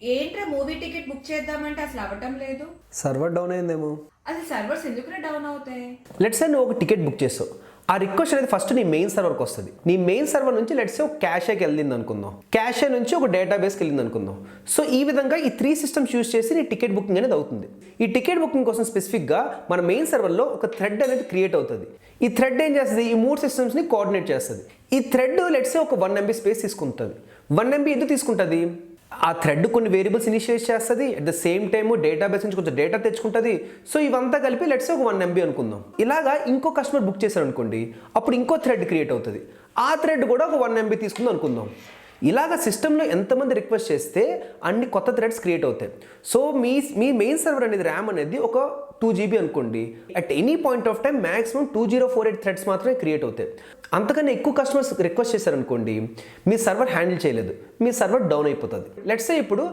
ఏంట్రా movie ticket book చేద్దామంటే అసలు అవ్వటం లేదు. సర్వర్ డౌన్ అయిందేమో. అసలు సర్వర్స్ ఎందుకురా డౌన్ అవుతాయి? లెట్స్ సే నువ్వు ఒక టికెట్ బుక్ చేస్తావు. ఆ రిక్వెస్ట్ అనేది ఫస్ట్ నీ మెయిన్ సర్వర్కి వస్తుంది. నీ మెయిన్ సర్వర్ నుంచి లెట్స్ సే ఒక క్యాషేకి వెళ్ళింది అనుకుందాం, క్యాషే నుంచి ఒక డేటాబేస్కి వెళ్ళింది అనుకుందాం. సో ఈ విధంగా ఈ 3 సిస్టమ్స్ యూస్ చేసి నీ టికెట్ బుకింగ్ అనేది అవుతుంది. ఈ టికెట్ బుకింగ్ కోసం స్పెసిఫిక్గా మన మెయిన్ సర్వర్లో ఒక థ్రెడ్ అనేది క్రియేట్ అవుతుంది. ఈ థ్రెడ్ ఏం చేస్తుంది? ఈ 3 సిస్టమ్స్ని కోఆర్డినేట్ చేస్తుంది. ఈ థ్రెడ్ లెట్స్ సే ఒక 1 MB స్పేస్ తీసుకుంటుంది. 1 MB ఎందుకు తీసుకుంటుంది? ఆ థ్రెడ్ కొన్ని వేరియబుల్స్ ఇనిషియేట్ చేస్తుంది, at the same time database నుంచి కొంచెం డేటా తెచ్చుకుంటుంది. సో ఇవంతా కలిపి లెట్స్ ఒక 1 MB అనుకుందాం. ఇలాగా ఇంకో కస్టమర్ బుక్ చేశారు అనుకోండి, అప్పుడు ఇంకో థ్రెడ్ క్రియేట్ అవుతుంది. ఆ థ్రెడ్ కూడా ఒక 1 MB తీసుకుంది అనుకుందాం. ఇలాగ సిస్టంలో ఎంతమంది రిక్వెస్ట్ చేస్తే అన్ని కొత్త థ్రెడ్స్ క్రియేట్ అవుతాయి. సో మీ మెయిన్ సర్వర్ అనేది ర్యామ్ అనేది ఒక 2 GB అనుకోండి. At any point of time maximum 2048 threads మాత్రమే క్రియేట్ అవుతాయి. అంతకన్నా ఎక్కువ కస్టమర్స్ రిక్వెస్ట్ చేశారనుకోండి, మీ సర్వర్ హ్యాండిల్ చేయలేదు, మీ సర్వర్ డౌన్ అయిపోతుంది. లెట్స్ సే ఇప్పుడు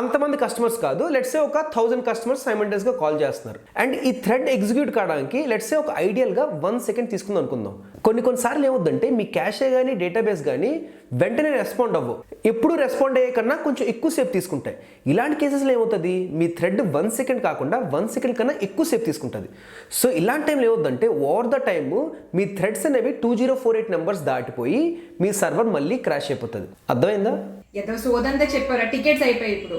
అంతమంది కస్టమర్స్ కాదు, లెట్స్ సే ఒక 1000 కస్టమర్స్ సైమల్టేనియస్గా కాల్ చేస్తున్నారు. అండ్ ఈ థ్రెడ్ ఎగ్జిక్యూట్ కావడానికి లెట్స్ సే ఒక ఐడియల్గా 1 సెకండ్ తీసుకుంది అనుకుందాం. కొన్నిసార్లు ఏమవుతుందంటే మీ క్యాషే కానీ డేటాబేస్ కానీ వెంటనే రెస్పాండ్ అవ్వవు. ఎప్పుడు రెస్పాండ్ అయ్యే కన్నా కొంచెం ఎక్కువ సేపు తీసుకుంటాయి. ఇలాంటి కేసెస్లో ఏమవుతుంది? మీ థ్రెడ్ 1 సెకండ్ కాకుండా 1 సెకండ్ కన్నా ఎక్కువ సేపు తీసుకుంటుంది. సో ఇలాంటి టైంలో ఏమవుతుందంటే over the time me threads అనేవి 2048 నెంబర్స్ దాటిపోయి మీ సర్వర్ మళ్ళీ క్రాష్ అయిపోతుంది. అర్థమైందా? ఏదో సోదంతా చెప్పారా, టికెట్స్ అయిపోయి ఇప్పుడు